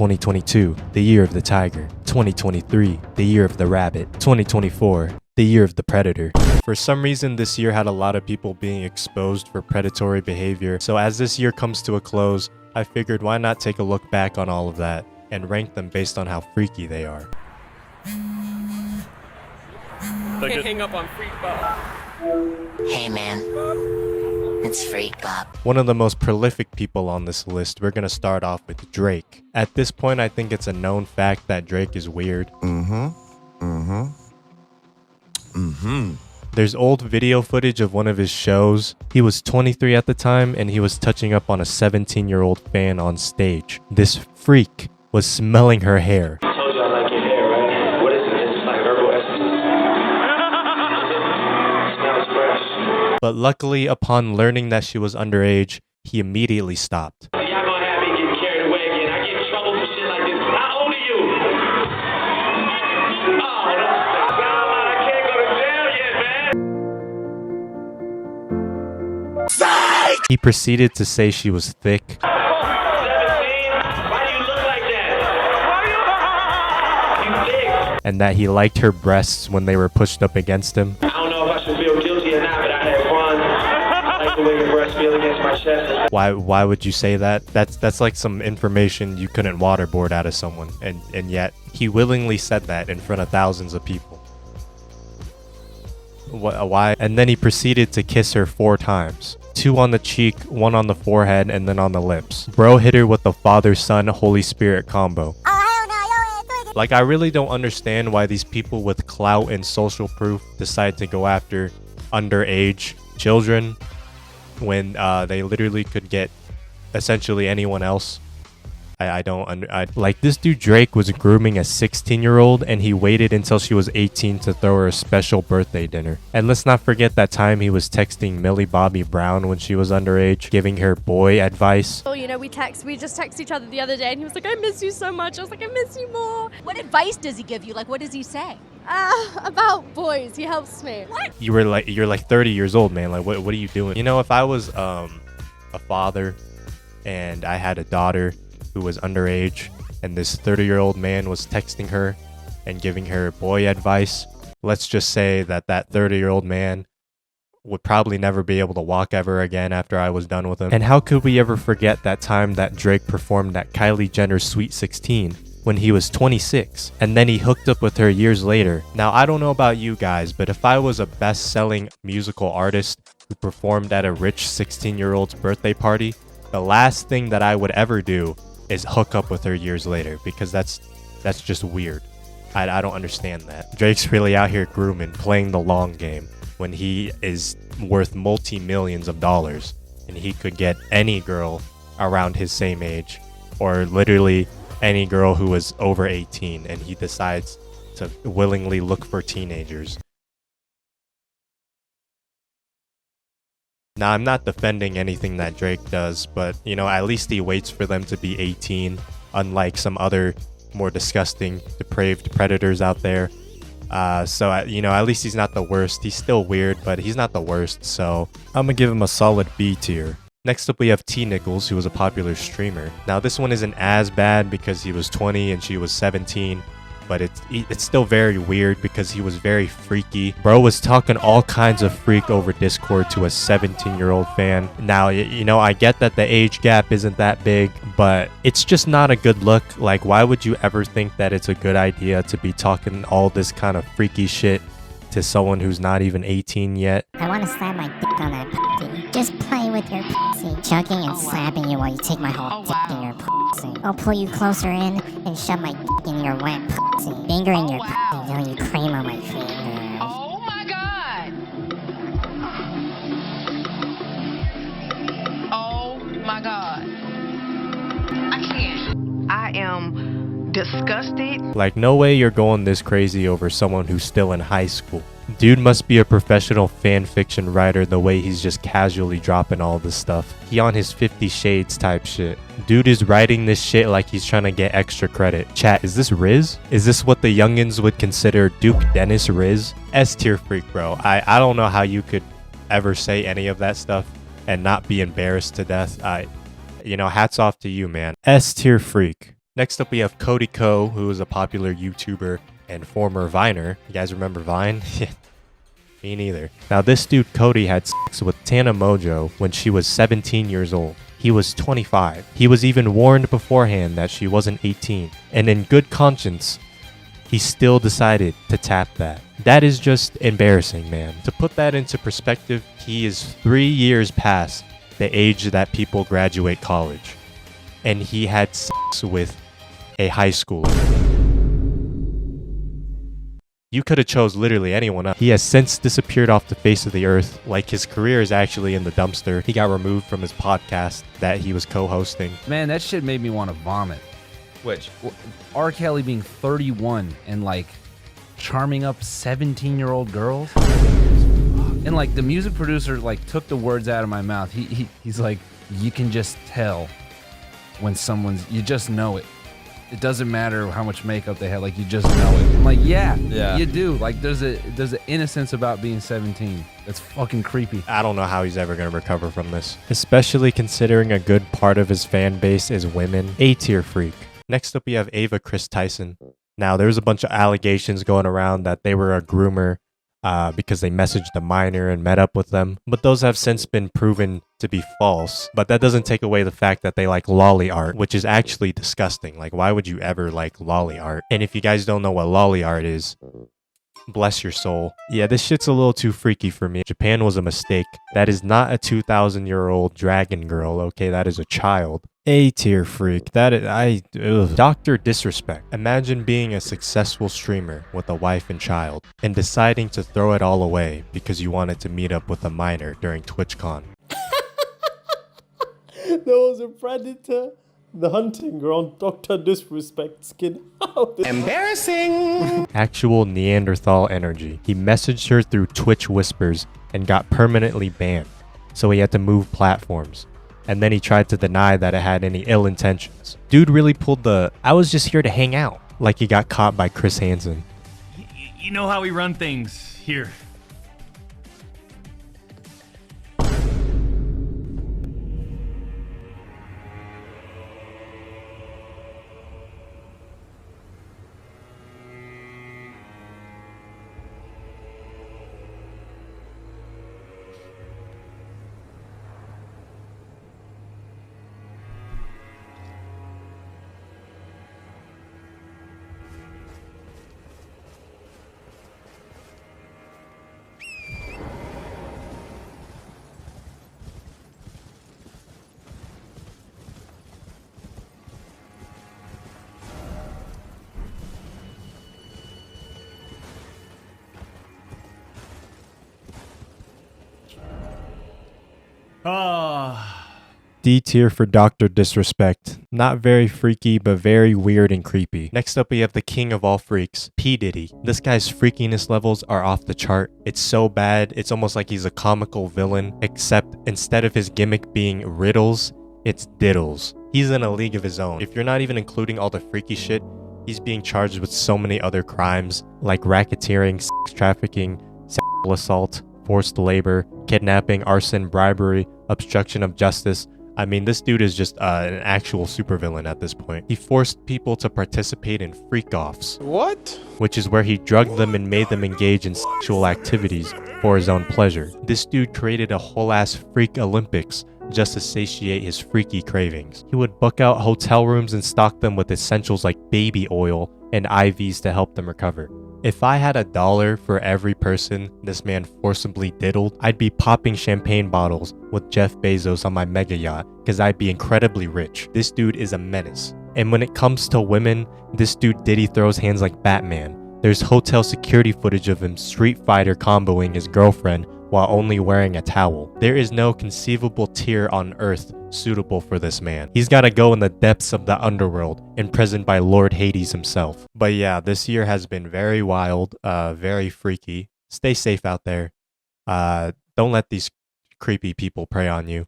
2022, the year of the tiger. 2023, the year of the rabbit. 2024, the year of the predator. For some reason, this year had a lot of people being exposed for predatory behavior. So as this year comes to a close, I figured why not take a look back on all of that and rank them based on how freaky they are. Can't hang up on Freak Bob. Hey man, it's Freak Bob. One of the most prolific people on this list, we're gonna start off with Drake. At this point, I think it's a known fact that Drake is weird. There's old video footage of one of his shows. He was 23 at the time and he was touching up on a 17-year-old fan on stage. This freak was smelling her hair. I told you I like your hair, right? What is it? It's like herbal essence. It smells fresh. But luckily, upon learning that she was underage, he immediately stopped. Y'all gonna have me getting carried away again. I get in trouble for shit like this. How old are you? Oh, don't sound like I can't go to jail yet, man. He proceeded to say she was thick. 17? Why do you look like that? You thick. And that he liked her breasts when they were pushed up against him. I don't know if I should feel guilty or not, but I had fun. I like the way your breasts feel against my chest. Why would you say that? That's like some information you couldn't waterboard out of someone, and yet he willingly said that in front of thousands of people. Why? And then he proceeded to kiss her 4 times. 2 on the cheek, 1 on the forehead, and then on the lips. Bro hit her with the Father, Son, Holy Spirit combo. Like, I really don't understand why these people with clout and social proof decide to go after underage children when they literally could get essentially anyone else. I like, this dude Drake was grooming a 16-year-old and he waited until she was 18 to throw her a special birthday dinner. And let's not forget that time he was texting Millie Bobby Brown when she was underage, giving her boy advice. Oh, you know, we just texted each other the other day and he was like, I miss you so much. I was like, I miss you more. What advice does he give you? Like, what does he say? About boys. He helps me. What? You're like 30 years old, man. Like, what are you doing? You know, if I was a father and I had a daughter who was underage and this 30-year-old man was texting her and giving her boy advice, let's just say that 30-year-old man would probably never be able to walk ever again after I was done with him. And how could we ever forget that time that Drake performed at Kylie Jenner's Sweet 16 when he was 26, and then he hooked up with her years later? Now, I don't know about you guys, but if I was a best-selling musical artist who performed at a rich 16-year-old's birthday party, the last thing that I would ever do is hook up with her years later, because that's just weird. I don't understand that. Drake's really out here grooming, playing the long game, when he is worth multi-millions of dollars and he could get any girl around his same age, or literally any girl who is over 18, and he decides to willingly look for teenagers. Now, I'm not defending anything that Drake does, but, you know, at least he waits for them to be 18, unlike some other more disgusting, depraved predators out there. So, you know, at least he's not the worst. He's still weird, but he's not the worst, so I'm gonna give him a solid B tier. Next up, we have T. Nichols, who was a popular streamer. Now, this one isn't as bad because he was 20 and she was 17. But it's still very weird because he was very freaky. Bro was talking all kinds of freak over Discord to a 17-year-old fan. Now, you know, I get that the age gap isn't that big, but it's just not a good look. Like, why would you ever think that it's a good idea to be talking all this kind of freaky shit to someone who's not even 18 yet? I want to slap my dick on that pussy. Just play with your pussy. Chugging and slapping you while you take my whole dick in your pussy. I'll pull you closer in and shove my dick in your wet pussy. Finger in your pussy until you cream on my fingers. Oh my god! Oh my god. I can't. I am disgusted. Like, no way you're going this crazy over someone who's still in high school. Dude must be a professional fan fiction writer the way he's just casually dropping all this stuff. He on his 50 Shades type shit. Dude is writing this shit like he's trying to get extra credit. Chat, is this Riz? Is this what the youngins would consider Duke Dennis Riz? S tier freak, bro. I don't know how you could ever say any of that stuff and not be embarrassed to death. You know, hats off to you, man. S tier freak. Next up, we have Cody Ko, who is a popular YouTuber and former Viner. You guys remember Vine? Me neither. Now, this dude Cody had sex with Tana Mojo when she was 17 years old. He was 25. He was even warned beforehand that she wasn't 18. And in good conscience, he still decided to tap that. That is just embarrassing, man. To put that into perspective, he is 3 years past the age that people graduate college. And he had sex with a high schooler. You could have chose literally anyone else. He has since disappeared off the face of the earth. Like, his career is actually in the dumpster. He got removed from his podcast that he was co-hosting. Man, that shit made me want to vomit. Which? R. Kelly being 31 and like charming up 17-year-old girls. And like the music producer like took the words out of my mouth. He's like, you can just tell when you just know it. It doesn't matter how much makeup they have, like you just know it. I'm like, yeah, you do. Like there's an innocence about being 17. That's fucking creepy. I don't know how he's ever gonna recover from this. Especially considering a good part of his fan base is women. A-tier freak. Next up, we have Ava Chris Tyson. Now, there's a bunch of allegations going around that they were a groomer because they messaged a minor and met up with them. But those have since been proven to be false. But that doesn't take away the fact that they like lolly art, which is actually disgusting. Like, why would you ever like lolly art? And if you guys don't know what lolly art is, bless your soul. Yeah, this shit's a little too freaky for me. Japan was a mistake. That is not a 2,000-year-old dragon girl, okay? That is a child. A-tier freak. That is, Dr. Disrespect. Imagine being a successful streamer with a wife and child and deciding to throw it all away because you wanted to meet up with a minor during TwitchCon. There was a predator. The hunting ground, Dr. Disrespect skin. Embarrassing! Actual Neanderthal energy. He messaged her through Twitch whispers and got permanently banned, so he had to move platforms. And then he tried to deny that it had any ill intentions. Dude really pulled the, I was just here to hang out, like he got caught by Chris Hansen. You know how we run things here. D tier for Dr. Disrespect. Not very freaky, but very weird and creepy. Next up, we have the king of all freaks, P. Diddy. This guy's freakiness levels are off the chart. It's so bad, it's almost like he's a comical villain, except instead of his gimmick being riddles, it's diddles. He's in a league of his own. If you're not even including all the freaky shit, he's being charged with so many other crimes, like racketeering, sex trafficking, sexual assault, forced labor, kidnapping, arson, bribery, obstruction of justice. I mean, this dude is just an actual supervillain at this point. He forced people to participate in freak-offs. What? Which is where he drugged them and made them engage in sexual activities for his own pleasure. This dude created a whole-ass freak Olympics just to satiate his freaky cravings. He would book out hotel rooms and stock them with essentials like baby oil and IVs to help them recover. If I had $1 for every person this man forcibly diddled, I'd be popping champagne bottles with Jeff Bezos on my mega yacht because I'd be incredibly rich. This dude is a menace. And when it comes to women, this dude Diddy throws hands like Batman. There's hotel security footage of him Street Fighter comboing his girlfriend while only wearing a towel. There is no conceivable tier on earth suitable for this man. He's gotta go in the depths of the underworld, imprisoned by Lord Hades himself. But yeah, this year has been very wild, very freaky. Stay safe out there. Don't let these creepy people prey on you.